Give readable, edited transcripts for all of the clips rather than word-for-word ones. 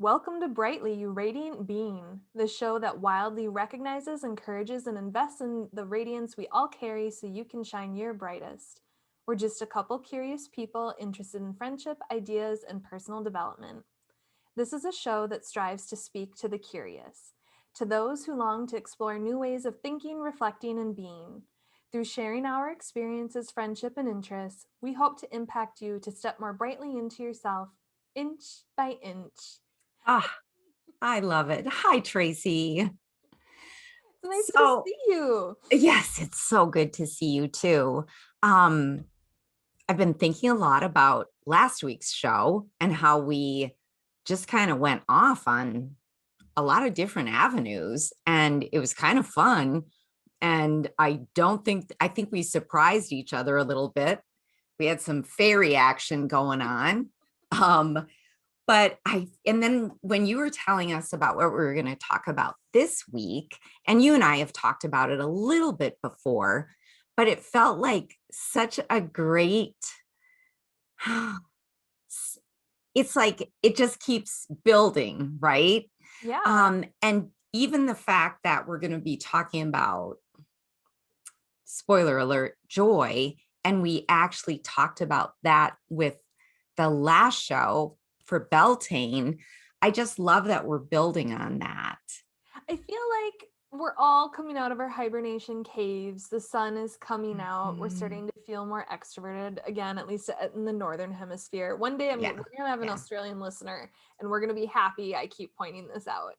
Welcome to Brightly, You Radiant Being, the show that wildly recognizes, encourages, and invests in the radiance we all carry so you can shine your brightest. We're just a couple curious people interested in friendship, ideas, and personal development. This is a show that strives to speak to the curious, to those who long to explore new ways of thinking, reflecting, and being. Through sharing our experiences, friendship, and interests, we hope to impact you to step more brightly into yourself, inch by inch. Ah, I love it. Hi, Tracy. It's nice to So, see you. yes, it's so good to see you too. Um, I've been thinking a lot about last week's show and how we just kind of went off on a lot of different avenues, and it was kind of fun. And I think we surprised each other a little bit. We had some fairy action going on. Um, and then when you were telling us about what we were going to talk about this week, and you and I have talked about it a little bit before, but it felt like such a great, it's like it just keeps building, right? Yeah. And even the fact that we're going to be talking about, spoiler alert, joy, and we actually talked about that with the last show for Beltane. I just love that we're building on that. I feel like we're all coming out of our hibernation caves. The sun is coming out. We're Mhm. starting to feel more extroverted again, at least in the northern hemisphere. One day we're Yeah. gonna have an Yeah. Australian listener, and we're gonna be happy. I keep pointing this out.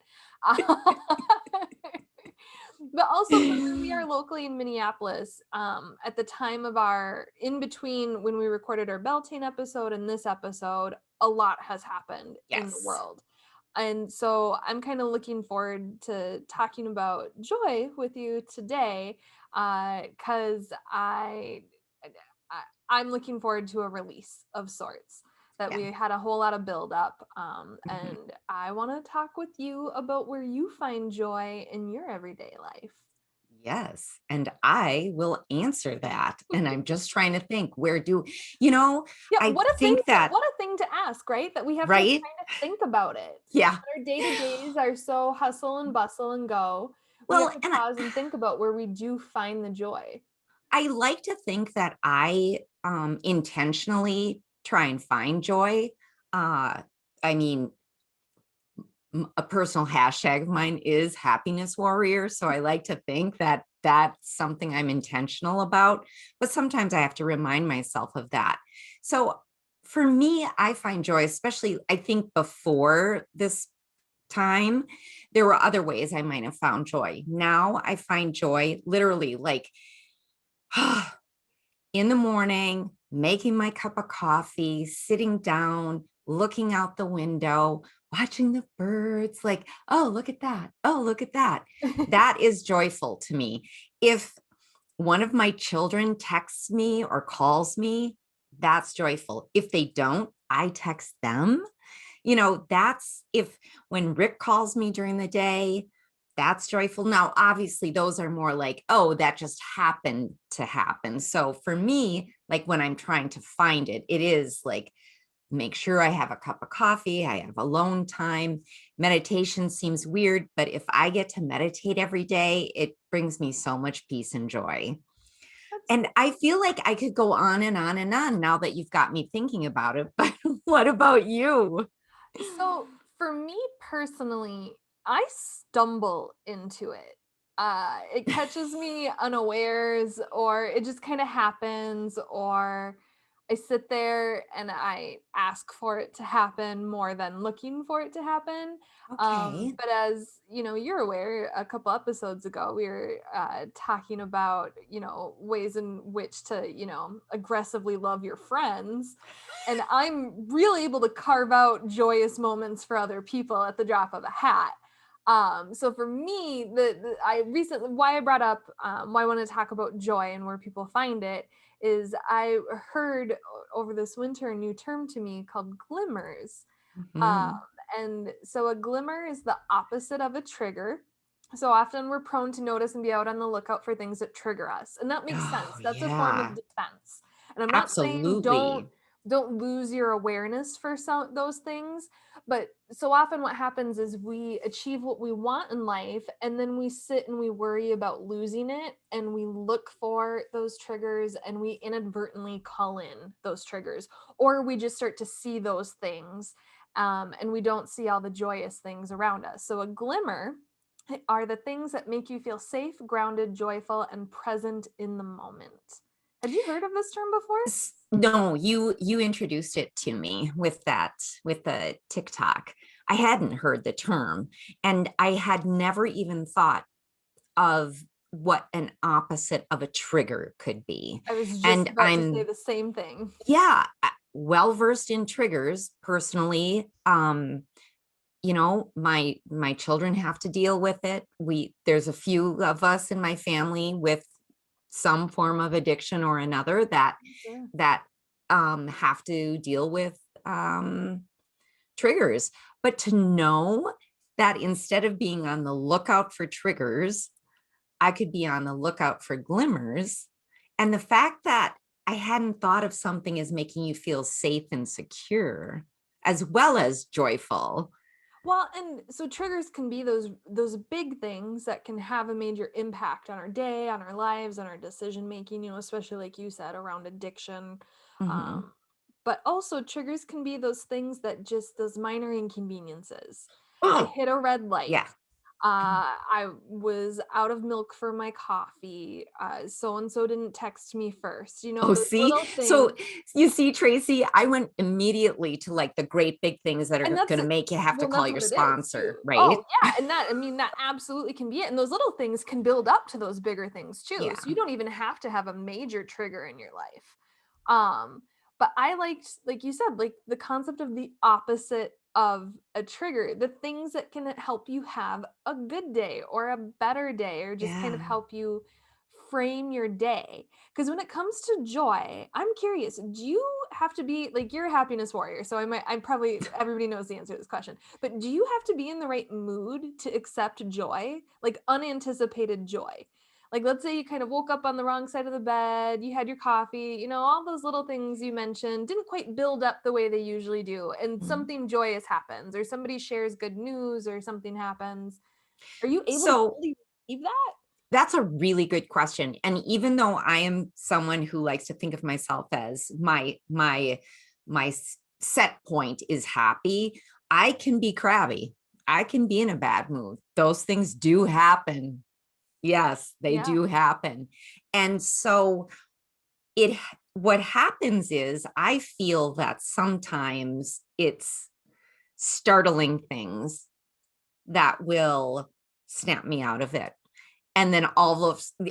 But also from where we are locally in Minneapolis, at the time of our in between when we recorded our Beltane episode and this episode, a lot has happened in the Yes. world. And so I'm kind of looking forward to talking about joy with you today, because I I'm looking forward to a release of sorts. That Yeah. we had a whole lot of build up, Mhm. and I want to talk with you about where you find joy in your everyday life. Yes. And I will answer that. And I'm just trying to think, where do, you know, Yeah, I think that, what a thing to ask, right? That we have to right? kind of think about it. Yeah. Our day-to-days are so hustle and bustle and go. We have Well, to and pause and think about where we do find the joy. I like to think that I intentionally try and find joy. Uh, I mean, a personal hashtag of mine is happiness warrior. So I like to think that that's something I'm intentional about, but sometimes I have to remind myself of that. So for me, I find joy, especially I think before this time, there were other ways I might have found joy. Now I find joy literally like in the morning, making my cup of coffee, sitting down, looking out the window, watching the birds, like, oh, look at that. Oh, look at that. That is joyful to me. If one of my children texts me or calls me, that's joyful. If they don't, I text them. That's if when Rick calls me during the day, that's joyful. Now, obviously, those are more like, oh, that just happened to happen. So for me, like when I'm trying to find it, it is like, make sure I have a cup of coffee, I have alone time. Meditation seems weird, but if I get to meditate every day, it brings me so much peace and joy. That's And I feel like I could go on and on and on now that you've got me thinking about it. But what about you? so for me personally, I stumble into it. It catches me unawares, or it just kind of happens, or I sit there and I ask for it to happen more than looking for it to happen. Okay. But as you know, you're aware, a couple episodes ago, we were talking about, ways in which to, aggressively love your friends. And I'm really able to carve out joyous moments for other people at the drop of a hat. So for me, I recently why I brought up why I want to talk about joy and where people find it is I heard over this winter a new term to me called glimmers. Um, Mhm. and so a glimmer is the opposite of a trigger. So often we're prone to notice and be out on the lookout for things that trigger us. And that makes Oh, sense. That's a form of yeah. defense. And I'm not saying don't Absolutely. don't lose your awareness for some those things. But so often what happens is we achieve what we want in life, and then we sit and we worry about losing it, and we look for those triggers, and we inadvertently call in those triggers, or we just start to see those things, and we don't see all the joyous things around us. So a glimmer are the things that make you feel safe, grounded, joyful, and present in the moment. Had you heard of this term before? No, you introduced it to me with the TikTok. I hadn't heard the term, and I had never even thought of what an opposite of a trigger could be. I was just And about to say I'm, the same thing. yeah, well versed in triggers personally. My children have to deal with it. There's a few of us in my family with some form of addiction or another that Sure. that have to deal with triggers. But to know that instead of being on the lookout for triggers, I could be on the lookout for glimmers. And the fact that I hadn't thought of something as making you feel safe and secure, as well as joyful. Well, and so triggers can be those big things that can have a major impact on our day, on our lives, on our decision making, especially like you said around addiction. Mhm. Um, but also triggers can be those things that just those minor inconveniences. I Oh, hit a red light. yeah. I was out of milk for my coffee. So and so didn't text me first. Oh, Those see? little things. So you see, Tracy, I went immediately to like the great big things that And are going to make you have to call that's your what it is sponsor, too. right? Oh, yeah, and that I mean, that absolutely can be it, and those little things can build up to those bigger things too, Yeah. so you don't even have to have a major trigger in your life. Um, but I liked, like you said, like, the concept of the opposite of a trigger, the things that can help you have a good day or a better day or just kind of Yeah. help you frame your day. Because when it comes to joy, I'm curious, do you have to be like you're a happiness warrior? So I probably everybody knows the answer to this question, but do you have to be in the right mood to accept joy, like unanticipated joy? Like, let's say you kind of woke up on the wrong side of the bed, you had your coffee, all those little things you mentioned didn't quite build up the way they usually do, and Mm. something joyous happens, or somebody shares good news, or something happens. Are you able to So fully receive that? that's a really good question. And even though I am someone who likes to think of myself as my set point is happy, I can be crabby. I can be in a bad mood. Those things do happen. Yes, they Yeah. do happen. And so it what happens is I feel that sometimes it's startling things that will snap me out of it. And then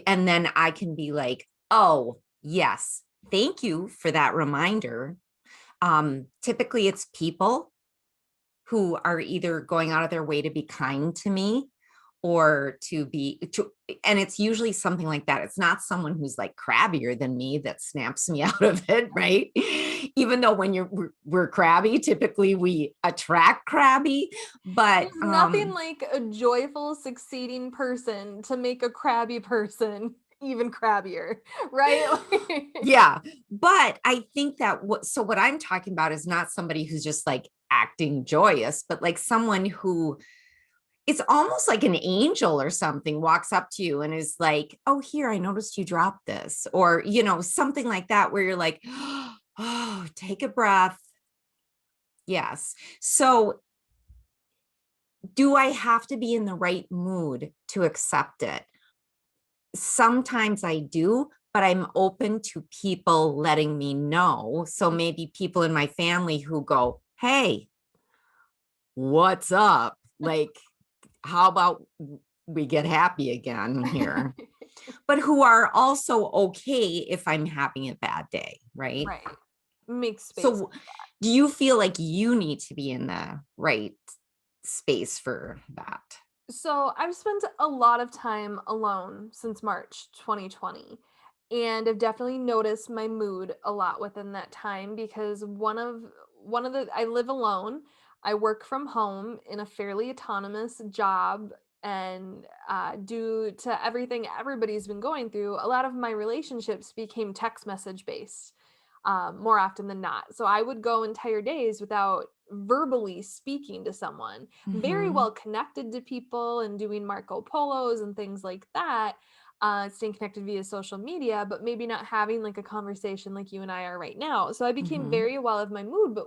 and then I can be like, oh, yes, thank you for that reminder. Typically it's people who are either going out of their way to be kind to me or and it's usually something like that. It's not someone who's like crabbier than me that snaps me out of it, right? Even though when we're crabby, typically we attract crabby, but There's nothing like a joyful, succeeding person to make a crabby person even crabbier, right? yeah, but I think that what I'm talking about is not somebody who's just like acting joyous, but like someone who it's almost like an angel or something walks up to you and is like, oh, here, I noticed you dropped this, or, something like that, where you're like, oh, take a breath. Yes. So, do I have to be in the right mood to accept it? Sometimes I do, but I'm open to people letting me know. So, maybe people in my family who go, hey, what's up? Like, how about we get happy again here? But who are also okay if I'm having a bad day, right? Right. Make space. So, do you feel like you need to be in the right space for that? So I've spent a lot of time alone since March 2020. And I've definitely noticed my mood a lot within that time because one of the I live alone. I work from home in a fairly autonomous job, and due to everything everybody's been going through, a lot of my relationships became text message based. more often than not. So I would go entire days without verbally speaking to someone, very Mhm. well connected to people and doing Marco Polos and things like that, staying connected via social media, but maybe not having like a conversation like you and I are right now. So I became Mhm. very aware of my mood. But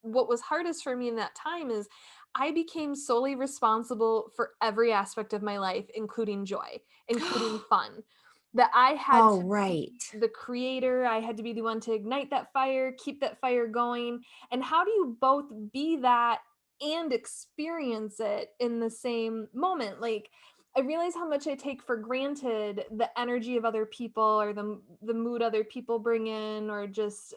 what was hardest for me in that time is I became solely responsible for every aspect of my life, including joy, including fun. That I had Oh, to right. be the creator, I had to be the one to ignite that fire, keep that fire going. And how do you both be that and experience it in the same moment? Like, I realize how much I take for granted the energy of other people or the mood other people bring in, or just,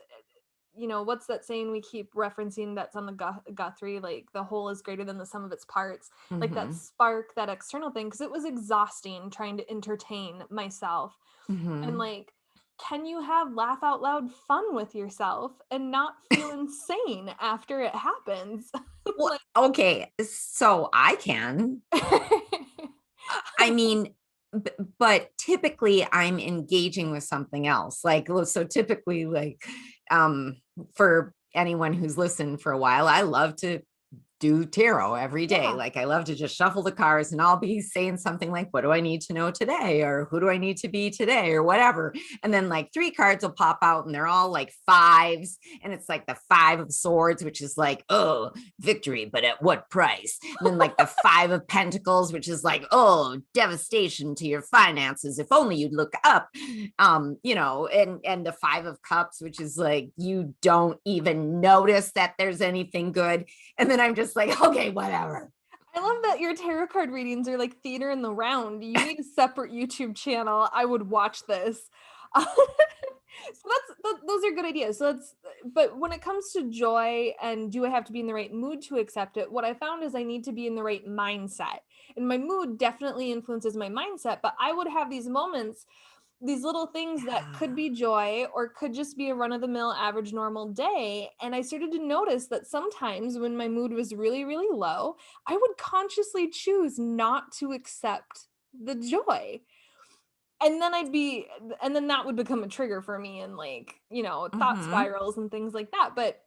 what's that saying we keep referencing that's on the Guthrie, like the whole is greater than the sum of its parts, like that Mhm. spark, that external thing, because it was exhausting trying to entertain myself. And Mhm. like, can you have laugh out loud fun with yourself and not feel insane after it happens? Well, Like, okay, so I can. I mean, but typically I'm engaging with something else. Like, so typically, like, um, for anyone who's listened for a while, I love to do tarot every day. yeah. Like I love to just shuffle the cards and I'll be saying something like, what do I need to know today? Or who do I need to be today? Or whatever. And then like three cards will pop out and they're all like fives. And it's like the five of swords, which is like, oh, victory, but at what price? And then like the five of pentacles, which is like, oh, devastation to your finances. If only you'd look up. And the five of cups, which is like, you don't even notice that there's anything good. And then I'm just like, okay, whatever. I love that your tarot card readings are like theater in the round. You need a separate YouTube channel. I would watch this. So those are good ideas. But when it comes to joy and do I have to be in the right mood to accept it, what I found is I need to be in the right mindset. And my mood definitely influences my mindset, but I would have these moments, these little things that could be joy or could just be a run of the mill average normal day. And I started to notice that sometimes when my mood was really, really low, I would consciously choose not to accept the joy. And then that would become a trigger for me, and like, thought Mm-hmm. spirals and things like that. But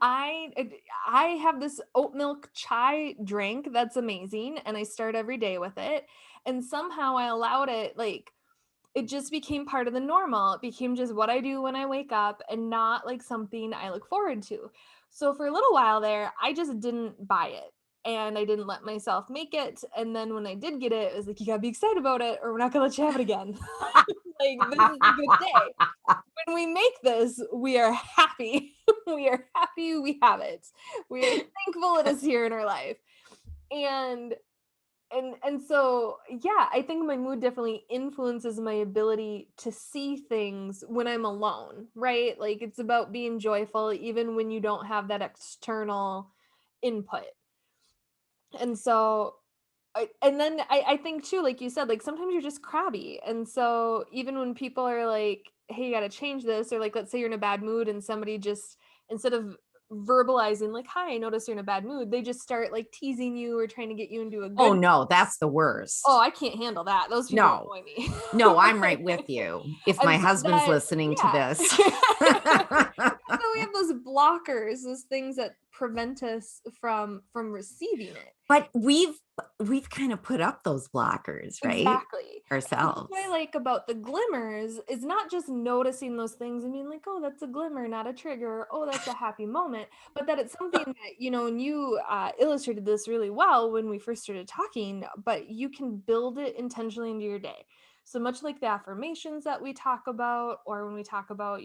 I I have this oat milk chai drink that's amazing, and I start every day with it. And somehow I allowed it, like, it just became part of the normal. It became just what I do when I wake up and not like something I look forward to. So for a little while there, I just didn't buy it and I didn't let myself make it. And then when I did get it, it was like, you gotta be excited about it or we're not gonna let you have it again. Like, this is a good day. When we make this, we are happy. We are happy we have it. We are thankful it is here in our life. And so yeah, I think my mood definitely influences my ability to see things when I'm alone, right? Like, it's about being joyful even when you don't have that external input. And so and then I think too, like you said, like sometimes you're just crabby. And so even when people are like, hey, you gotta change this, or like let's say you're in a bad mood and somebody just, instead of verbalizing like, hi, I notice you're in a bad mood, they just start like teasing you or trying to get you into a Oh good. no, that's the Oh, worst. I can't handle that. Those people No, annoy me. no, I'm right with you. If my And so husband's that, listening to yeah. this. So we have those blockers, those things that prevent us from receiving it. But we've kind of put up those blockers, right? Exactly. And that's what I Ourselves. like about the glimmers is not just noticing those things and being like, oh, that's a glimmer, not a trigger. Or, oh, that's a happy moment. But that it's something that, and you illustrated this really well when we first started talking, but you can build it intentionally into your day. So much like the affirmations that we talk about, or when we talk about,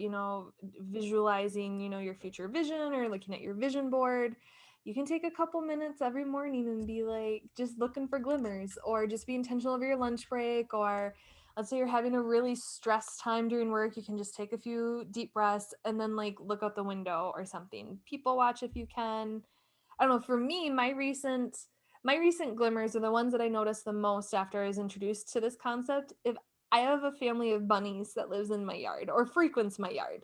visualizing, your future vision or looking at your vision board, you can take a couple minutes every morning and be like just looking for glimmers, or just be intentional over your lunch break, or let's say you're having a really stressed time during work, you can just take a few deep breaths and then like look out the window or something, people watch if you can. I don't know, for me, my recent glimmers are the ones that I noticed the most after I was introduced to this concept. If I have a family of bunnies that lives in my yard or frequents my yard,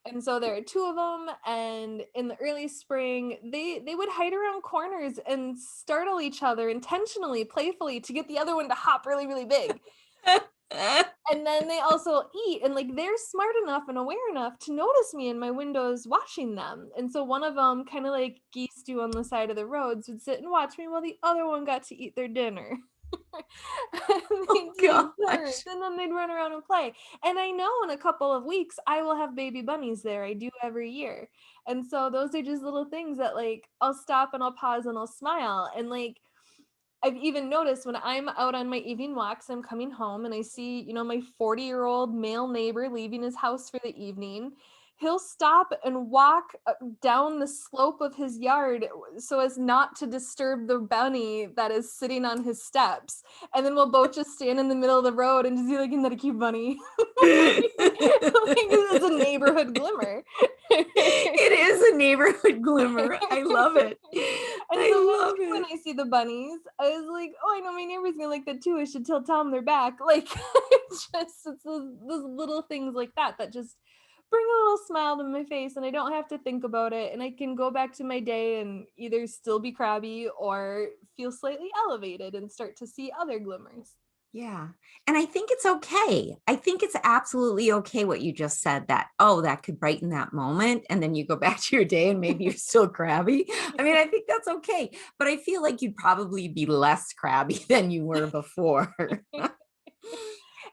and so there are two of them, and in the early spring, they would hide around corners and startle each other intentionally, playfully, to get the other one to hop really, really big. And then they also eat, and like they're smart enough and aware enough to notice me in my windows watching them. And so one of them, kind of like geese do on the side of the roads, would sit and watch me while the other one got to eat their dinner. And Oh they'd be like birds, gosh. and then they'd run around and play. And I know in a couple of weeks I will have baby bunnies there. I do every year. And so those are just little things that like I'll stop and I'll pause and I'll smile. And like I've even noticed when I'm out on my evening walks, I'm coming home and I see, my 40-year-old male neighbor leaving his house for the evening. He'll stop and walk down the slope of his yard so as not to disturb the bunny that is sitting on his steps. And then we'll both just stand in the middle of the road and just be like, isn't that a cute bunny? Like, it's a neighborhood glimmer. It is a neighborhood glimmer. I love it. And I sometimes love too, when it. I see the bunnies, I was like, oh, I know my neighbor's gonna like that too. I should tell Tom they're back. Like, it's those little things like that that just bring a little smile to my face, and I don't have to think about it. And I can go back to my day and either still be crabby or feel slightly elevated and start to see other glimmers. Yeah. And I think it's okay. I think it's absolutely okay what you just said that, oh, that could brighten that moment. And then you go back to your day and maybe you're still crabby. I mean, I think that's okay. But I feel like you'd probably be less crabby than you were before.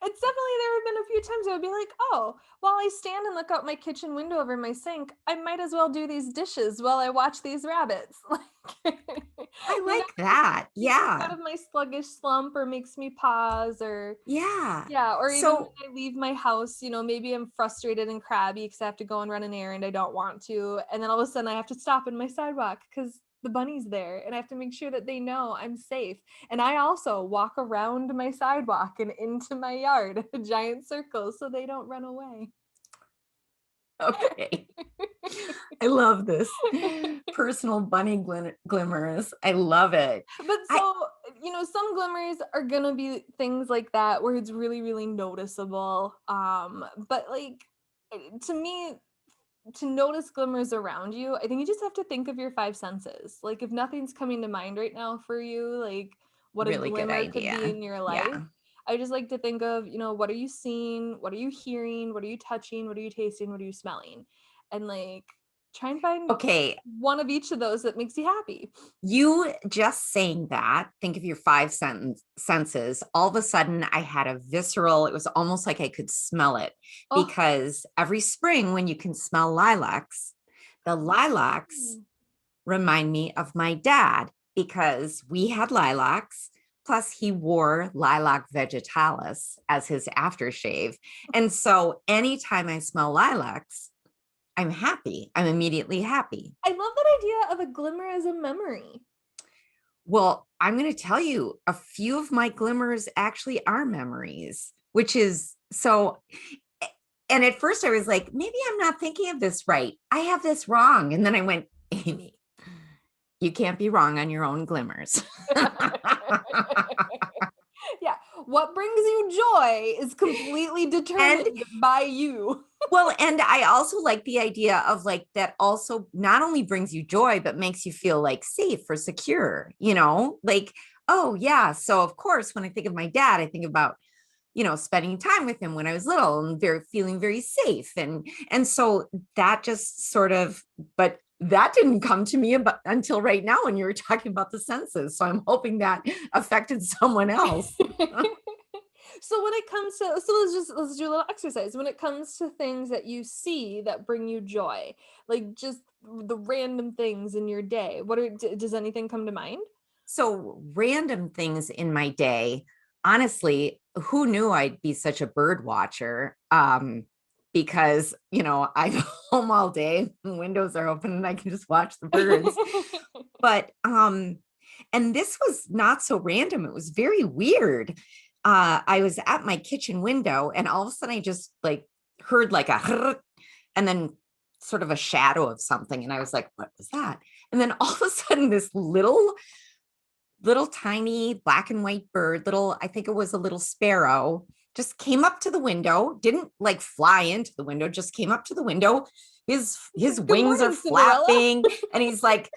It's definitely, there have been a few times I would be like, oh, while I stand and look out my kitchen window over my sink, I might as well do these dishes while I watch these rabbits. Like, I whatever like that. keeps me Yeah. out of my sluggish slump or makes me pause, or Yeah. yeah, or even when So, I leave my house, maybe I'm frustrated and crabby because I have to go and run an errand I don't want to. And then all of a sudden I have to stop in my sidewalk because the bunny's there and I have to make sure that they know I'm safe. And I also walk around my sidewalk and into my yard, a giant circle, so they don't run away. okay. I love this. Personal bunny glimmers. I love it. But I so, some glimmers are gonna be things like that where it's really, really noticeable. But like to me, to notice glimmers around you, I think you just have to think of your five senses. Like if nothing's coming to mind right now for you, like what a really good glimmer could be idea. in your life, Yeah. I just like to think of, what are you seeing? What are you hearing? What are you touching? What are you tasting? What are you smelling? And like try and find Okay. one of each of those that makes you happy. You just saying that, think of your senses. All of a sudden, I had a visceral, it was almost like I could smell it Oh, because every spring, when you can smell lilacs, the lilacs remind me of my dad because we had lilacs. Plus, he wore lilac vegetalis as his aftershave. And so, anytime I smell lilacs, I'm happy. I'm immediately happy. I love that idea of a glimmer as a memory. Well, I'm going to tell you, a few of my glimmers actually are memories, which is so. And at first I was like, maybe I'm not thinking of this right. I have this wrong. And then I went, Amy, you can't be wrong on your own glimmers. Yeah, what brings you joy is completely And determined by you. well, and I also like the idea of like that also not only brings you joy, but makes you feel like safe or secure, like, oh, yeah. So, of course, when I think of my dad, I think about spending time with him when I was little and feeling very safe. And so that just sort of, but that didn't come to me until right now when you were talking about the senses. So I'm hoping that affected someone else. So when it comes to, let's do a little exercise. When it comes to things that you see that bring you joy, like just the random things in your day, does anything come to mind? So random things in my day, honestly, who knew I'd be such a bird watcher? Because I'm home all day, windows are open, and I can just watch the birds. But and this was not so random. It was very weird. I was at my kitchen window, and all of a sudden, I just like heard like a, and then sort of a shadow of something, and I was like, "What was that?" And then all of a sudden, this little tiny black and white bird, I think it was a little sparrow, just came up to the window, didn't like fly into the window, just came up to the window. His Good wings are morning, Cinderella. flapping, and he's like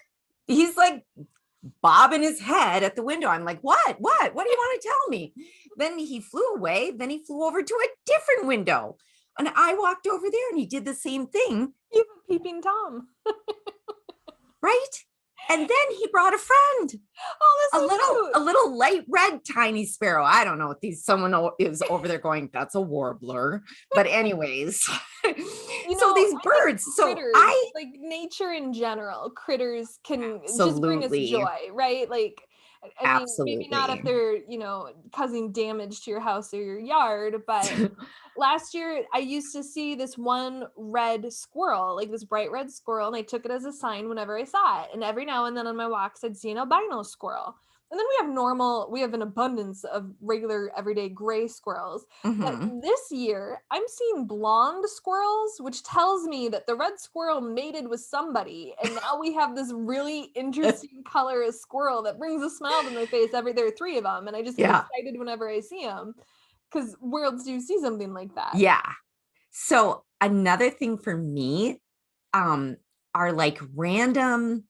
bobbing his head at the window. I'm like, what do you want to tell me? then he flew away. Then he flew over to a different window. And I walked over there and he did the same thing. You have a peeping Tom. Right. And then he brought a friend, Oh, a that's so cute. little light red tiny sparrow. I don't know what someone is over there going, that's a warbler. But anyways, so these I think birds. So critters, I like nature in general, critters can just bring us absolutely, joy, right? Like, I mean, maybe not if absolutely. they're, causing damage to your house or your yard, but last year I used to see this one red squirrel, like this bright red squirrel, and I took it as a sign whenever I saw it. And every now and then on my walks, I'd see an albino squirrel. And then we have an abundance of regular everyday gray squirrels. But Mhm. this year, I'm seeing blonde squirrels, which tells me that the red squirrel mated with somebody. And now we have this really interesting color of squirrel that brings a smile to my face there are three of them. And I just get Yeah. excited whenever I see them. Because where else do you see something like that? Yeah. So another thing for me, um, are like random,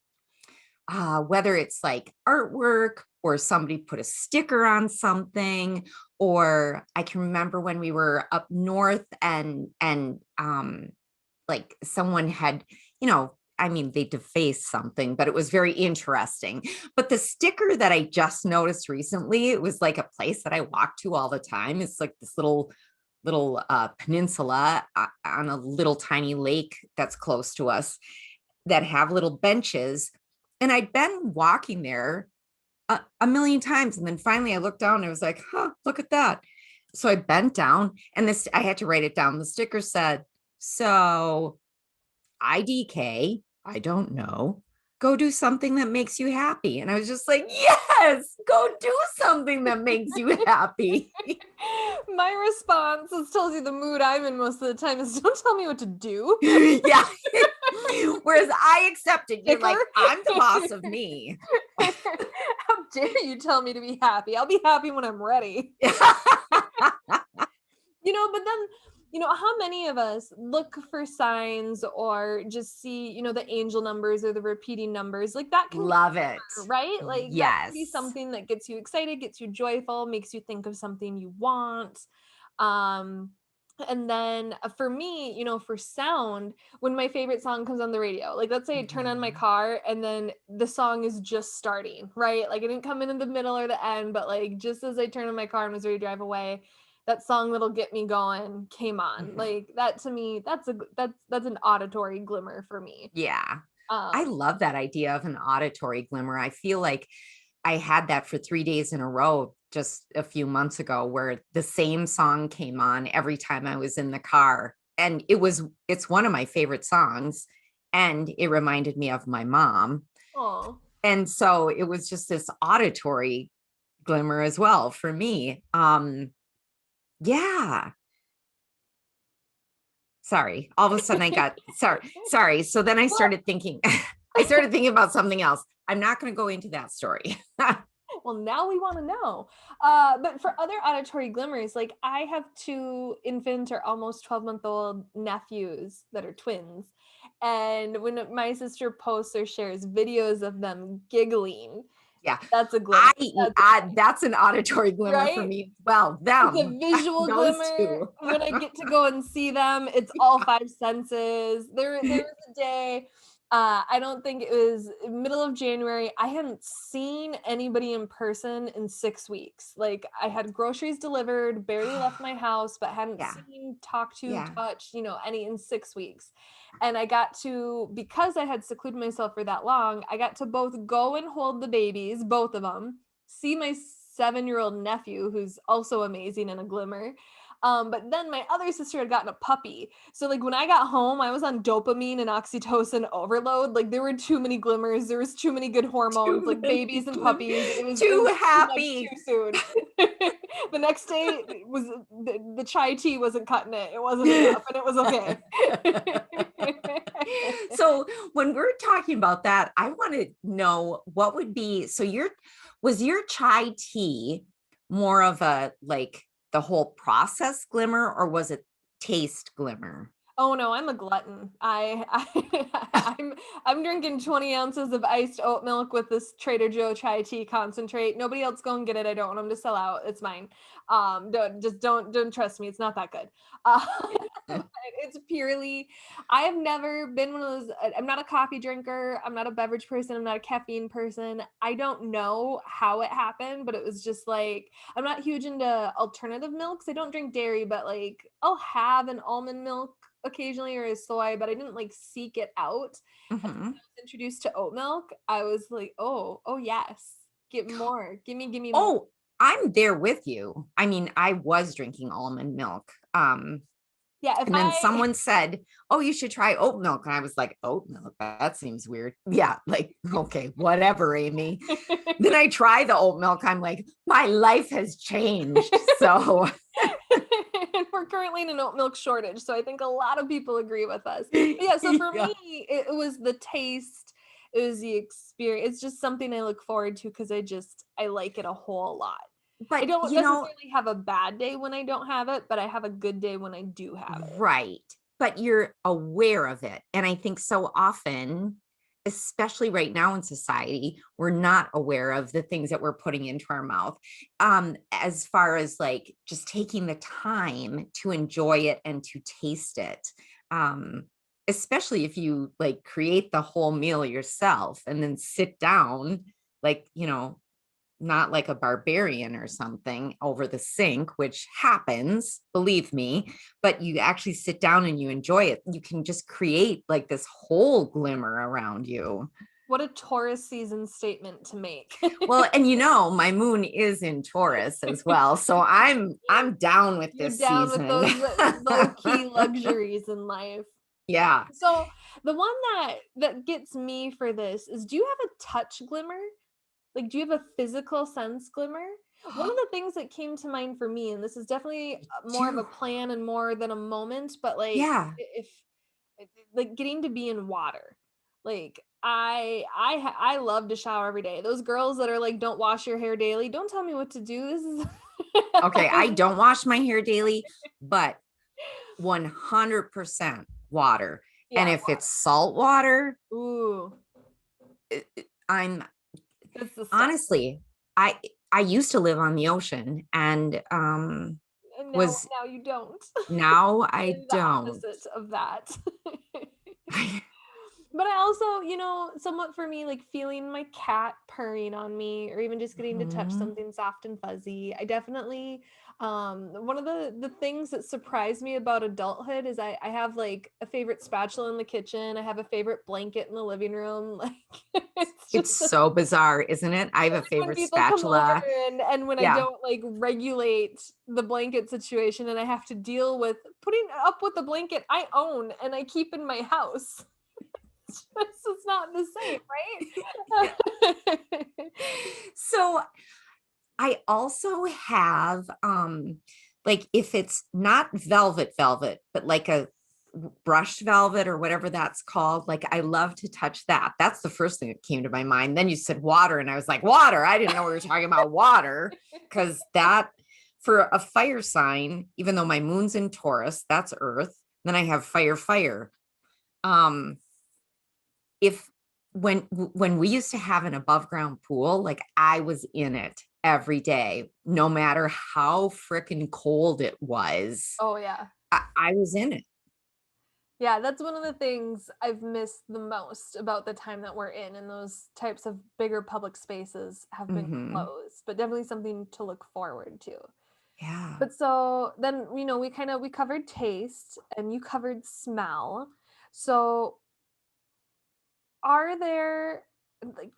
whether it's like artwork or somebody put a sticker on something, or I can remember when we were up north and like someone had, I mean, they defaced something, but it was very interesting. But the sticker that I just noticed recently, it was like a place that I walk to all the time. It's like this little peninsula on a little tiny lake that's close to us that have little benches. And I'd been walking there a million times. And then finally I looked down and I was like, huh, look at that. So I bent down and I had to write it down. The sticker said, so IDK, I don't know, go do something that makes you happy. And I was just like, yes, go do something that makes you happy. My response, this tells you the mood I'm in most of the time, is don't tell me what to do. Yeah. Whereas I accept it. You're Sticker. like, I'm the boss of me. How dare you tell me to be happy? I'll be happy when I'm ready. But then, how many of us look for signs or just see, the angel numbers or the repeating numbers? Like that can be, Love it. right? Like that can be Yes. something that gets you excited, gets you joyful, makes you think of something you want. Um, and then for me, for sound, when my favorite song comes on the radio, like let's say I turn on my Mhm. car and then the song is just starting, right? Like I didn't come in the middle or the end, but like just as I turned on my car and was ready to drive away, that song that'll get me going came on. Mhm. Like that to me, that's an auditory glimmer for me. Yeah. I Um, love that idea of an auditory glimmer. I feel like I had that for 3 days in a row just a few months ago where the same song came on every time I was in the car. And it's one of my favorite songs. And it reminded me of my mom. oh, And so it was just this auditory glimmer as well for me. Yeah. Sorry. All of a sudden I got sorry. So then I well, started thinking, I started thinking about something else. I'm not going to go into that story. well, now we want to know. But for other auditory glimmers, like I have two infant or almost 12-month-old nephews that are twins. And when my sister posts or shares videos of them giggling, Yeah. that's a glimmer. That's That's an auditory glimmer for right. me as well. It's a Them, visual those glimmer. two. When I get to go and see them, it's all five senses. There was a day, I don't think it was middle of January. I hadn't seen anybody in person in 6 weeks. Like I had groceries delivered, barely left my house, but hadn't Yeah. seen, talked to, Yeah. touched, any in 6 weeks. And I got to, because I had secluded myself for that long, I got to both go and hold the babies, both of them, see my 7-year-old nephew, who's also amazing and a glimmer. But then my other sister had gotten a puppy. So like when I got home, I was on dopamine and oxytocin overload. Like there were too many glimmers. There was too many good hormones, Too like many babies and puppies. It was too too much too happy. soon. The next day was the chai tea wasn't cutting it. It wasn't enough, and it was okay. So when we're talking about that, I want to know what would be, so was your chai tea more of a like the whole process glimmer or was it taste glimmer? Oh no, I'm a glutton. I'm drinking 20 ounces of iced oat milk with this Trader Joe chai tea concentrate. Nobody else go and get it. I don't want them to sell out. It's mine. Don't trust me. It's not that good. Uh, but it's purely. I have never been one of those. I'm not a coffee drinker. I'm not a beverage person. I'm not a caffeine person. I don't know how it happened, but it was just like I'm not huge into alternative milks. I don't drink dairy, but like I'll have an almond milk occasionally or a soy, but I didn't like seek it out. And when Mhm. I was introduced to oat milk, I was like, oh yes, get more, give me more. Oh, I'm there with you. I mean, I was drinking almond milk. Yeah, if And then I someone said, "Oh, you should try oat milk." And I was like, "Oat milk? That seems weird." Yeah, like, okay, whatever, Amy. Then I try the oat milk. I'm like, my life has changed. So, and we're currently in an oat milk shortage, so I think a lot of people agree with us. But yeah, so for yeah. me, it was the taste, it was the experience. It's just something I look forward to because I like it a whole lot. I But, don't necessarily have a bad day when I don't have it, but I have a good day when I do have it. right. But you're aware of it. And I think so often, especially right now in society, we're not aware of the things that we're putting into our mouth. As far as like just taking the time to enjoy it and to taste it. Um, Especially if you like create the whole meal yourself and then sit down, like, not like a barbarian or something over the sink, which happens, believe me, but you actually sit down and you enjoy it. You can just create like this whole glimmer around you. What a Taurus season statement to make. Well, and my moon is in Taurus as well. So I'm down with You're this down with season. those low key luxuries in life. Yeah. So the one that gets me for this is, do you have a touch glimmer? Like, do you have a physical sense glimmer? One of the things that came to mind for me, and this is definitely more of a Do. plan and more than a moment, but like Yeah. if like getting to be in water. Like I love to shower every day. Those girls that are like, don't wash your hair daily, don't tell me what to do. This is Okay. I don't wash my hair daily, but 100% water. And yeah, if it's salt water, ooh, I'm that's the stuff. honestly, I I used to live on the ocean and And was now you don't. now I I'm the don't. opposite of that. But I also, somewhat for me, like feeling my cat purring on me or even just getting to touch Mhm. something soft and fuzzy. I definitely, one of the things that surprised me about adulthood is I have like a favorite spatula in the kitchen. I have a favorite blanket in the living room. Like it's It's just so bizarre, isn't it? I have a like when favorite people come over spatula. and when I Yeah. don't like regulate the blanket situation and I have to deal with putting up with the blanket I own and I keep in my house. It's not the same, right? So I also have like if it's not velvet, but like a brushed velvet or whatever that's called, like I love to touch that. That's the first thing that came to my mind. Then you said water and I was like, water. I didn't know we were talking about water because that for a fire sign, even though my moon's in Taurus, that's earth. Then I have fire. Um if when we used to have an above ground pool, like I was in it every day, no matter how freaking cold it was. Oh yeah. I was in it. Yeah, that's one of the things I've missed the most about the time that we're in, and those types of bigger public spaces have been Hmm. closed, but definitely something to look forward to. Yeah. But so then, we covered taste and you covered smell. So are there like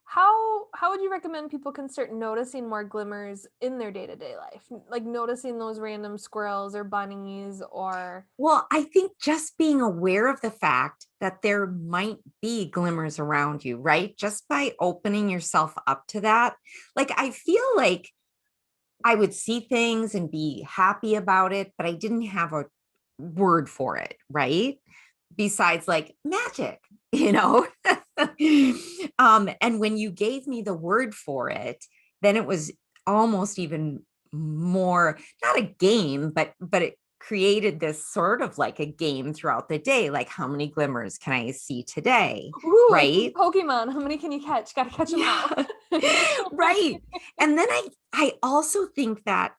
how would you recommend people can start noticing more glimmers in their day-to-day life? Like noticing those random squirrels or bunnies or Well, I think just being aware of the fact that there might be glimmers around you, right? Just by opening yourself up to that. Like, I feel like I would see things and be happy about it, but I didn't have a word for it, right? Besides like magic, you know? And when you gave me the word for it, then it was almost even more not a game, but created this sort of like a game throughout the day, like how many glimmers can I see today, Ooh, it's like right? Pokemon. How many can you catch? Gotta catch them all. Yeah. Right. And then I also think that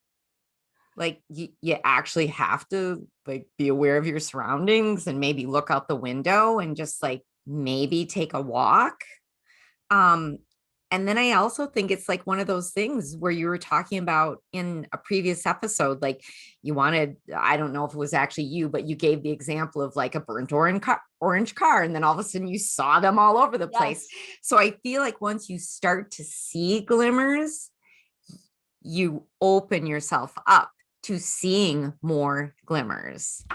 like you actually have to like be aware of your surroundings and maybe look out the window and just like maybe take a walk. um and then I also think it's like one of those things where you were talking about in a previous episode, like you wanted, I don't know if it was actually you, but you gave the example of like a burnt orange car, and then all of a sudden you saw them all over the place. Yes. So I feel like once you start to see glimmers, you open yourself up to seeing more glimmers.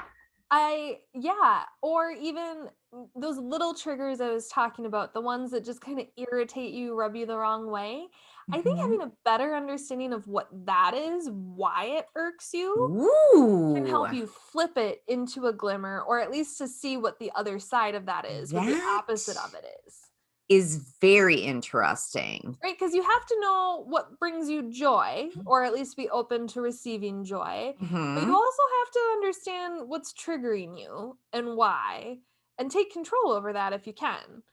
Yeah, or even those little triggers I was talking about, the ones that just kind of irritate you, rub you the wrong way. I think Mhm. having a better understanding of what that is, why it irks you, can Ooh, help you flip it into a glimmer, or at least to see what the other side of that is, what the that opposite of it is. is very interesting. Right? Because you have to know what brings you joy, or at least be open to receiving joy. But you Mhm. also have to understand what's triggering you and why, and take control over that if you can.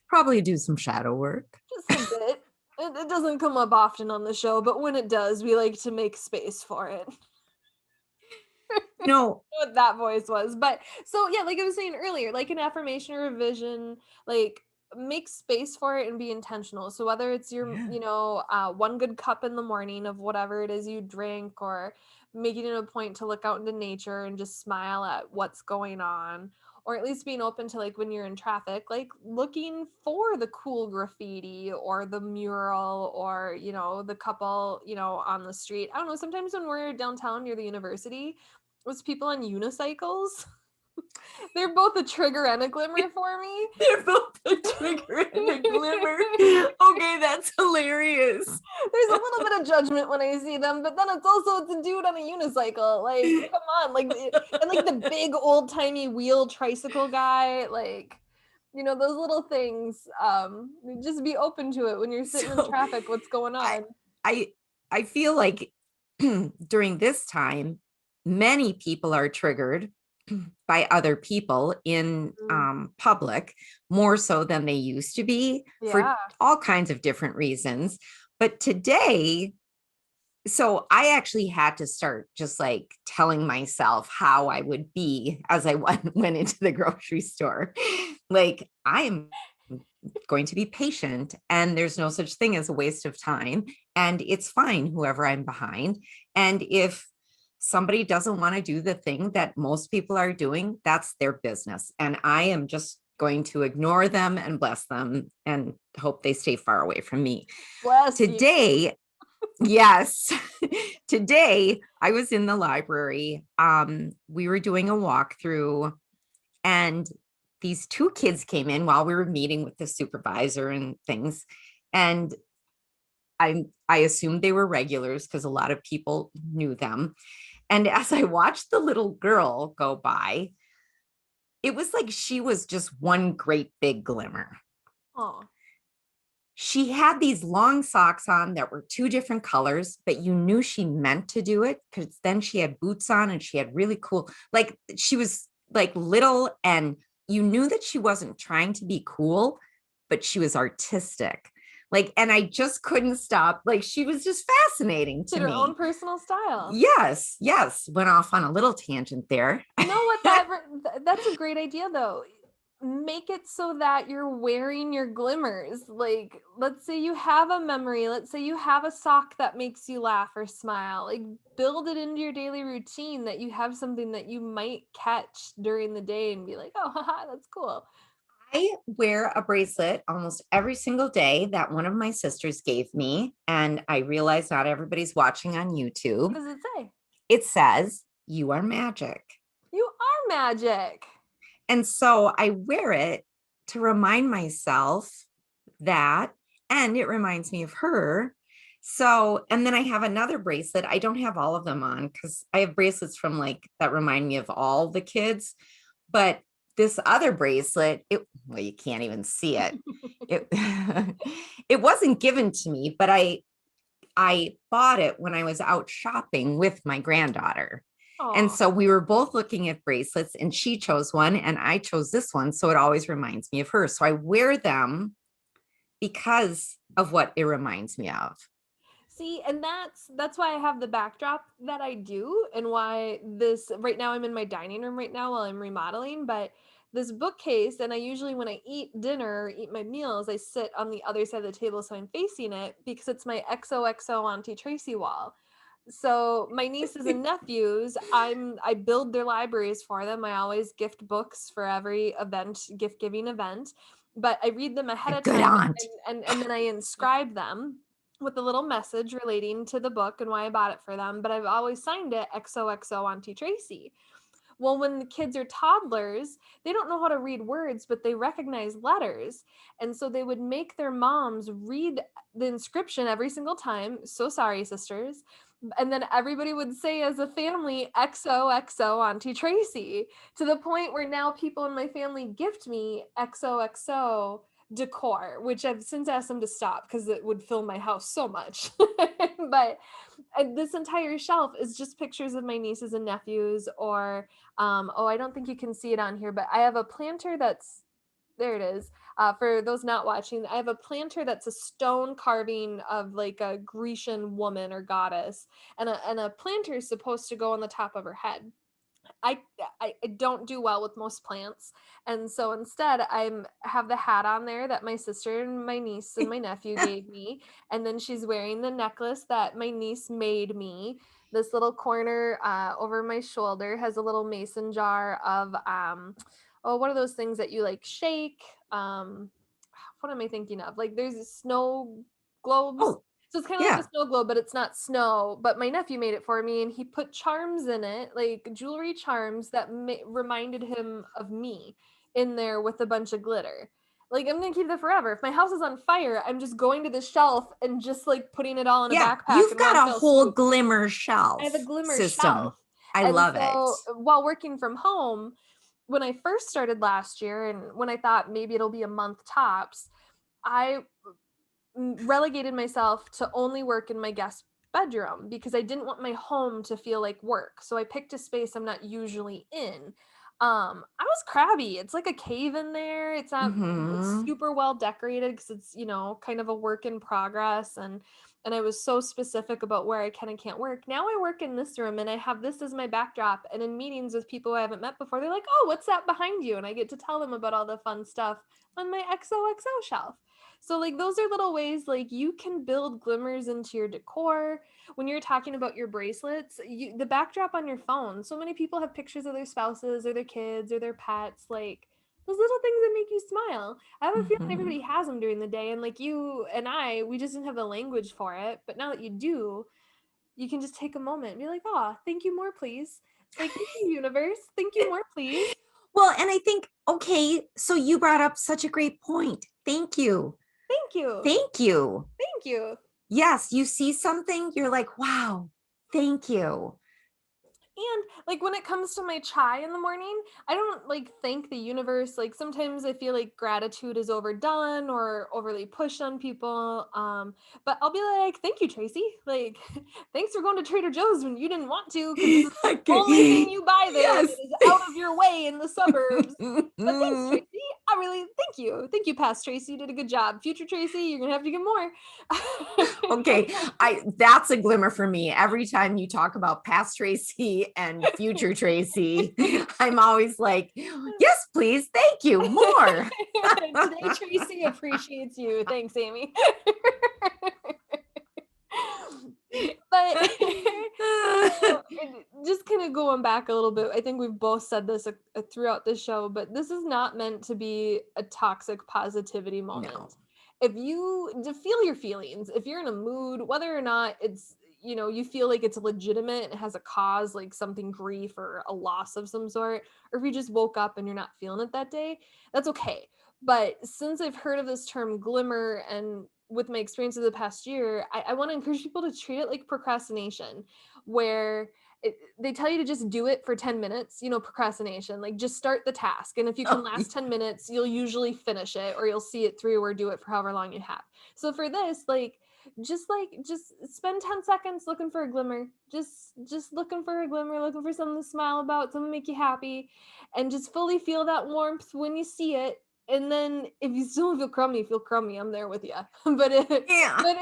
Probably do some shadow work. Just a bit. It doesn't come up often on the show, but when it does, we like to make space for it. No. What that voice was. But so yeah, like I was saying earlier, like an affirmation or a vision, like make space for it and be intentional. So whether it's your, Yeah. one good cup in the morning of whatever it is you drink, or making it a point to look out into nature and just smile at what's going on, or at least being open to, like, when you're in traffic, like looking for the cool graffiti or the mural, or the couple on the street. I don't know, sometimes when we're downtown near the university, was people on unicycles. They're both a trigger and a glimmer for me. They're both a trigger and a glimmer. Okay, that's hilarious. There's a little bit of judgment when I see them, but then it's a dude on a unicycle. Like, come on, like, and like the big old timey wheel tricycle guy, like, those little things. Just be open to it when you're sitting in So traffic. What's going I on? I I feel like during this time, many people are triggered by other people in Mm, public more so than they used to be for yeah. all kinds of different reasons. But today, so I actually had to start just like telling myself how I would be as I went into the grocery store. Like, I am going to be patient, and there's no such thing as a waste of time, and it's fine whoever I'm behind. And if somebody doesn't want to do the thing that most people are doing, that's their business, and I am just going to ignore them and bless them and hope they stay far away from me. Bless you. Today, yes, today I was in the library. We were doing a walkthrough, and these two kids came in while we were meeting with the supervisor and things. And I assumed they were regulars because a lot of people knew them. And as I watched the little girl go by, it was like she was just one great big glimmer. Oh, She had these long socks on that were two different colors, but you knew she meant to do it because then she had boots on and she had really cool, like she was like little, and you knew that she wasn't trying to be cool, but she was artistic. Like, and I just couldn't stop. Like, she was just fascinating she to had her own me. personal style. Yes, yes. Went off on a little tangent there. You know what, that's a great idea though. Make it so that you're wearing your glimmers. Like, let's say you have a memory, let's say you have a sock that makes you laugh or smile. Like, build it into your daily routine that you have something that you might catch during the day and be like, "Oh, haha, that's cool." I wear a bracelet almost every single day that one of my sisters gave me. And I realize not everybody's watching on What YouTube. does it say? It says, "You are magic." You are magic. And so I wear it to remind myself that, and it reminds me of her. So, and then I have another bracelet. I don't have all of them on because I have bracelets from like that remind me of all the kids. But this other bracelet, well, you can't even see it. It it wasn't given to me, but I bought it when I was out shopping with my granddaughter. And Oh, so we were both looking at bracelets, and she chose one and I chose this one. So it always reminds me of her. So I wear them because of what it reminds me of. see, and that's why I have the backdrop that I do, and why this right now I'm in my dining room right now while I'm remodeling, but this bookcase, and I usually when I eat dinner, eat my meals, I sit on the other side of the table so I'm facing it because it's my XOXO Auntie Tracy wall. So my nieces and nephews, I build their libraries for them. I always gift books for every event, gift giving event, but I read them ahead A of good time, aunt. and then I inscribe them with a little message relating to the book and why I bought it for them. But I've always signed it XOXO Auntie Tracy. Well, when the kids are toddlers, they don't know how to read words, but they recognize letters. And so they would make their moms read the inscription every single time. So sorry, sisters. And then everybody would say as a family, XOXO Auntie Tracy, to the point where now people in my family gift me XOXO decor, which I've since asked them to stop because it would fill my house so much. But this entire shelf is just pictures of my nieces and nephews, or oh, I don't think you can see it on here, but I have a planter that's there it is. For those not watching, I have a planter that's a stone carving of like a Grecian woman or goddess, and a planter is supposed to go on the top of her head. I, I don't do well with most plants, and so instead I'm have the hat on there that my sister and my niece and my nephew gave me, and then she's wearing the necklace that my niece made me. This little corner over my shoulder has a little mason jar of oh, what are those things that you like shake? What am I thinking of? Like there's snow globes. Oh, So it's kind of like a yeah. snow globe, but it's not snow. But my nephew made it for me, and he put charms in it, like jewelry charms that reminded him of me in there with a bunch of glitter. Like I'm gonna keep that forever. If my house is on fire, I'm just going to the shelf and just like putting it all in a Yeah. backpack You've in one got a fell whole swoop. glimmer I have a shelf glimmer system. shelf. I And love it. so while working from home, when I first started last year, and when I thought maybe it'll be a month tops, I relegated myself to only work in my guest bedroom because I didn't want my home to feel like work. So I picked a space I'm not usually in. I was crabby. It's like a cave in there. It's not Hmm. super well decorated because it's, kind of a work in progress, and I was so specific about where I can and can't work. Now I work in this room and I have this as my backdrop, and in meetings with people I haven't met before, they're like, "Oh, what's that behind you?" And I get to tell them about all the fun stuff on my XOXO shelf. So like those are little ways like you can build glimmers into your decor. When you're talking about your bracelets, the backdrop on your phone. So many people have pictures of their spouses or their kids or their pets, like those little things that make you smile. I have a feeling Hmm. everybody has them during the day, and like you and I, we just didn't have the language for it. But now that you do, you can just take a moment and be like, "Oh, thank you more, please." It's like, "Thank you, universe. Thank you more, please." Well, and I think, okay, so you brought up such a great point. Thank you. Thank you. Thank you. Thank you. Yes, you see something, you're like, wow, thank you. And like when it comes to my chai in the morning, I don't like thank the universe. Like sometimes I feel like gratitude is overdone or overly pushed on people. But I'll be like, "Thank you, Tracy. Like, thanks for going to Trader Joe's when you didn't want to, because this is the only thing Okay. you buy there, and Yes. it is out of your way in the suburbs. But thanks, Tracy. I really thank you. Thank you, past Tracy. You did a good job. Future Tracy, you're gonna have to get more." Okay, I that's a glimmer for me. Every time you talk about past Tracy and future Tracy, I'm always like, yes, please, thank you, more. Today, Tracy appreciates you. Thanks, Amy. But so, just kind of going back a little bit, I think we've both said this throughout the show, but this is not meant to be a toxic positivity No. moment. If you to feel your feelings, if you're in a mood, whether or not it's you feel like it's legitimate and has a cause, like something grief or a loss of some sort, or if you just woke up and you're not feeling it that day, that's okay. But since I've heard of this term glimmer, and with my experience of the past year, I want to encourage people to treat it like procrastination, where they tell you to just do it for 10 minutes, procrastination, like just start the task. And if you can Oh, last 10 minutes, you'll usually finish it or you'll see it through or do it for however long you have. So for this, just spend 10 seconds looking for a glimmer. Just looking for a glimmer, looking for something to smile about, something to make you happy, and just fully feel that warmth when you see it. And then if you still feel crummy, I'm there with you. yeah. But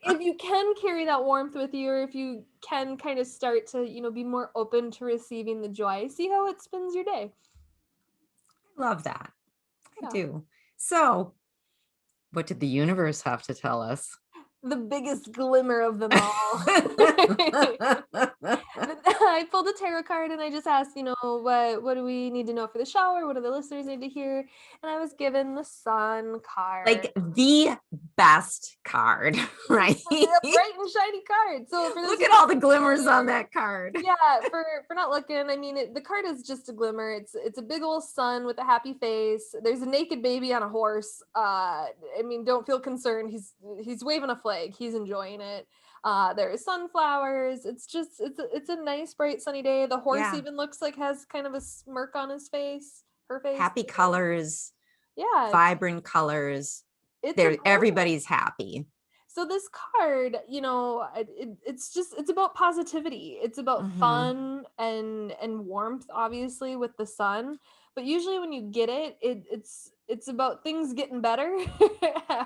if you can carry that warmth with you, or if you can kind of start to, be more open to receiving the joy, see how it spins your day. Love that. I Yeah. do. So, what did the universe have to tell us? The biggest glimmer of them all. I pulled a tarot card and I just asked, what do we need to know for the shower? What do the listeners need to hear? And I was given the sun card. Like the best card, right? Yep, bright and shiny card. So for those Look who at all the aren't glimmers familiar, on that card. yeah, for not looking, I mean, the card is just a glimmer. It's a big old sun with a happy face. There's a naked baby on a horse. I mean, don't feel concerned. He's waving a flag. He's enjoying it. There's sunflowers. It's a nice bright sunny day. The horse Yeah. even looks like has kind of a smirk on his face. Her face. Happy colors, Yeah, vibrant colors. it's a There, glimmer. everybody's happy. So this card, it's about positivity. It's about Mm-hmm. fun and warmth, obviously, with the sun. But usually when you get it's about things getting better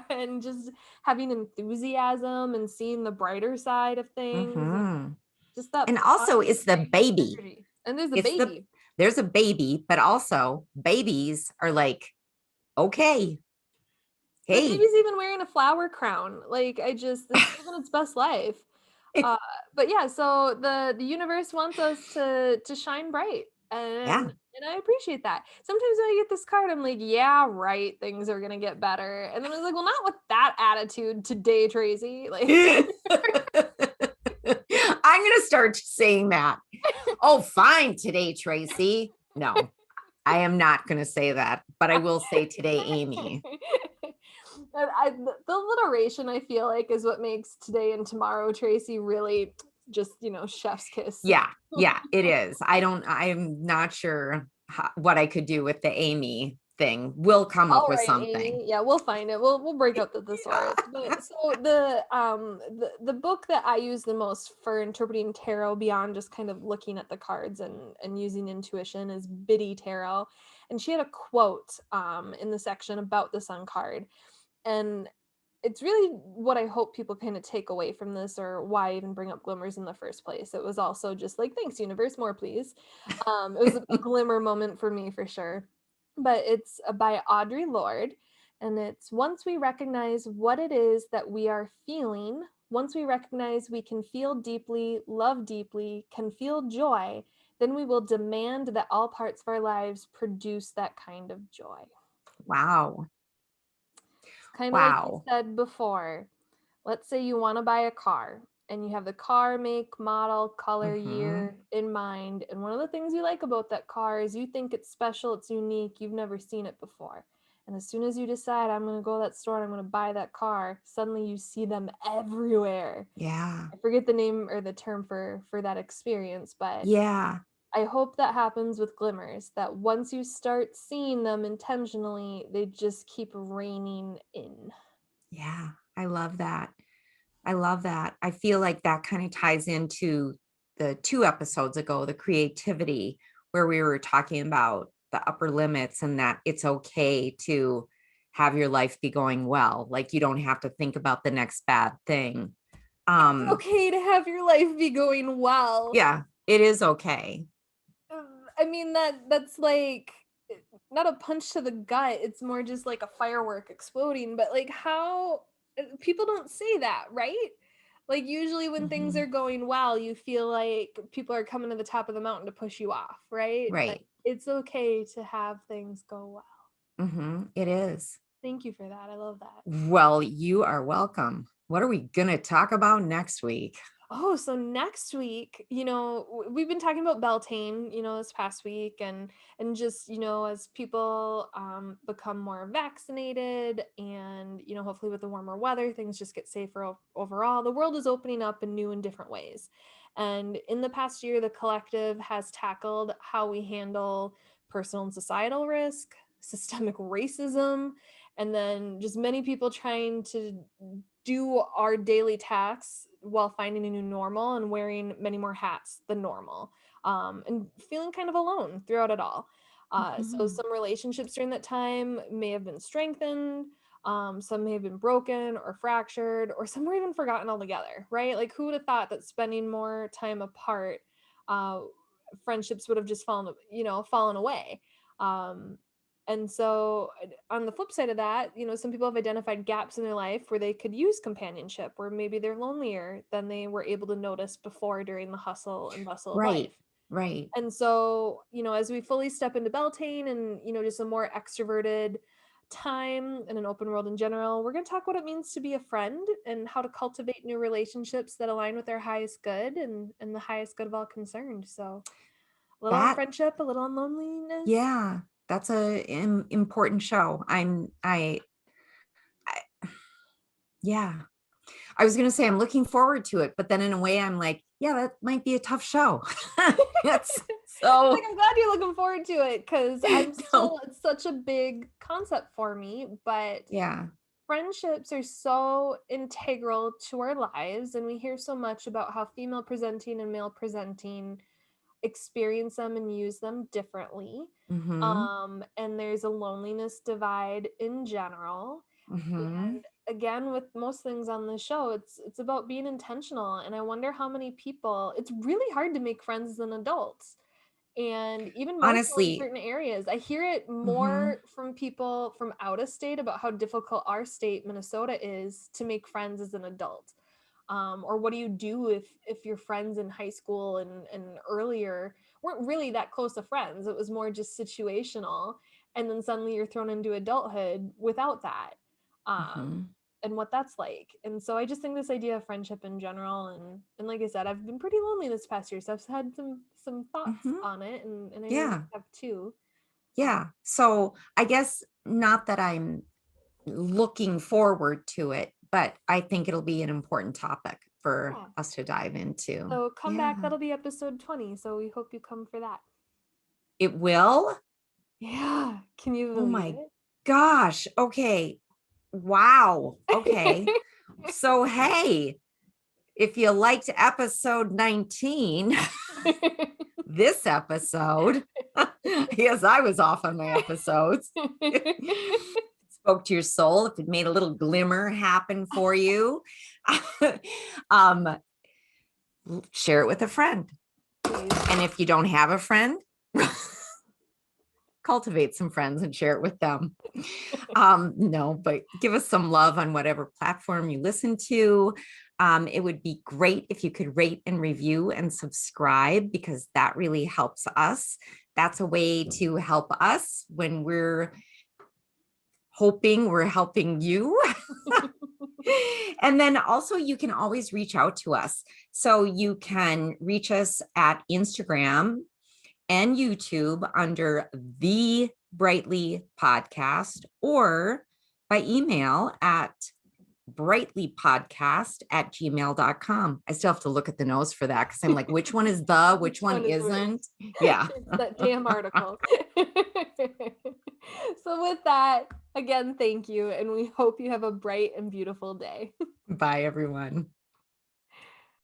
and just having enthusiasm and seeing the brighter side of things, and Mm-hmm. just that And fun, also, it's the bright baby. energy. And there's a It's the baby. there's a baby, but also babies are like, okay, The hey, baby's even wearing a flower crown. Like it's living its best life. Uh, but yeah, so the universe wants us to shine bright, and yeah. and I appreciate that. Sometimes when I get this card, I'm like, yeah, right, things are gonna get better. And then I was like, well, not with that attitude today, Tracy. Like, I'm gonna start saying that. Oh, fine today, Tracy. No, I am not gonna say that, but I will say today, Amy. The alliteration, I feel like, is what makes today and tomorrow, Tracy, really just chef's kiss. Yeah, yeah, it is. I'm not sure what I could do with the Amy thing. We'll come up All with right, something. Amy. Yeah, we'll find it. We'll break out the thesaurus. But so the book that I use the most for interpreting tarot beyond just kind of looking at the cards and using intuition is Biddy Tarot. And she had a quote in the section about the sun card. And it's really what I hope people kind of take away from this, or why I even bring up glimmers in the first place. It was also just like, thanks, universe, more please. It was a glimmer moment for me for sure. But it's by Audre Lorde, and it's once we recognize what it is that we are feeling, once we recognize we can feel deeply, love deeply, can feel joy, then we will demand that all parts of our lives produce that kind of joy. Wow. Kind of like you Wow. said before, let's say you want to buy a car and you have the car make, model, color, Mm-hmm. year in mind. And one of the things you like about that car is you think it's special, it's unique, you've never seen it before. And as soon as you decide, I'm going to go to that store and I'm going to buy that car, suddenly you see them everywhere. Yeah. I forget the name or the term for that experience, but Yeah. I hope that happens with glimmers, that once you start seeing them intentionally, they just keep raining in. Yeah. I love that. I love that. I feel like that kind of ties into the 2 episodes ago, the creativity, where we were talking about the upper limits and that it's okay to have your life be going well. Like you don't have to think about the next bad thing. It's Um, okay to have your life be going well. yeah, it is okay. I mean, that's like not a punch to the gut. It's more just like a firework exploding. But like, how people don't say that, right? Like usually when things Mhm. are going well, you feel like people are coming to the top of the mountain to push you off, right? Like Right. it's okay to have things go well. It is. Thank you for that. I love that. Well, you are welcome. What are we going to talk about next week? Oh, so next week, we've been talking about Beltane, this past week, and just, as people become more vaccinated, and, hopefully with the warmer weather, things just get safer overall. The world is opening up in new and different ways. And in the past year, the collective has tackled how we handle personal and societal risk, systemic racism, and then just many people trying to do our daily tasks while finding a new normal and wearing many more hats than normal, and feeling kind of alone throughout it all. So Mhm. some relationships during that time may have been strengthened, some may have been broken or fractured, or some were even forgotten altogether, right? Like, who would have thought that spending more time apart, uh, friendships would have just fallen away. Um, and so, on the flip side of that, some people have identified gaps in their life where they could use companionship, where maybe they're lonelier than they were able to notice before during the hustle and bustle of Right. life. Right. And so, as we fully step into Beltane and, just a more extroverted time and an open world in general, we're going to talk what it means to be a friend and how to cultivate new relationships that align with our highest good and the highest good of all concerned. So, a little on That, friendship, a little on loneliness. yeah, that's important show. I yeah. I was going to say I'm looking forward to it, but then in a way I'm like, yeah, that might be a tough show. That's Like, so I'm glad you're looking forward to it because no. it's such a big concept for me, but Yeah. friendships are so integral to our lives, and we hear so much about how female presenting and male presenting experience them and use them differently. Mhm. And there's a loneliness divide in general. Mhm. And again, with most things on the show, it's about being intentional. And I wonder how many people, it's really hard to make friends as an adult, and even more so in Honestly, certain areas. I hear it mhm. more from people from out of state about how difficult our state, Minnesota, is to make friends as an adult. Or what do you do if your friends in high school and earlier weren't really that close of friends? It was more just situational, and then suddenly you're thrown into adulthood without that. Um, Mhm. and what that's like. And so I just think this idea of friendship in general, and like I said, I've been pretty lonely this past year, so I've had some thoughts Mhm. on it, and I know you Yeah. have too. Yeah. So I guess not that I'm looking forward to it, but I think it'll be an important topic for Yeah. us to dive into. So come back. Yeah. That'll be episode 20. So we hope you come for that. It will. Yeah. Can you Oh believe my gosh. Okay. Wow. Okay. it? So, hey, if you liked episode 19, this episode, yes, I was off on my episodes. Spoke to your soul, if it made a little glimmer happen for you, um, share it with a friend. Please. And if you don't have a friend, cultivate some friends and share it with them. No, but give us some love on whatever platform you listen to. It would be great if you could rate and review and subscribe, because that really helps us. That's a way to help us when we're hoping we're helping you. And then also, you can always reach out to us. So you can reach us at Instagram and YouTube under the Brightly Podcast, or by email at brightlypodcast@gmail.com. I still have to look at the notes for that, because I'm like, which one is the, Which which one one is which? isn't? Yeah. It's that damn article. So with that, again, thank you, and we hope you have a bright and beautiful day. Bye, everyone.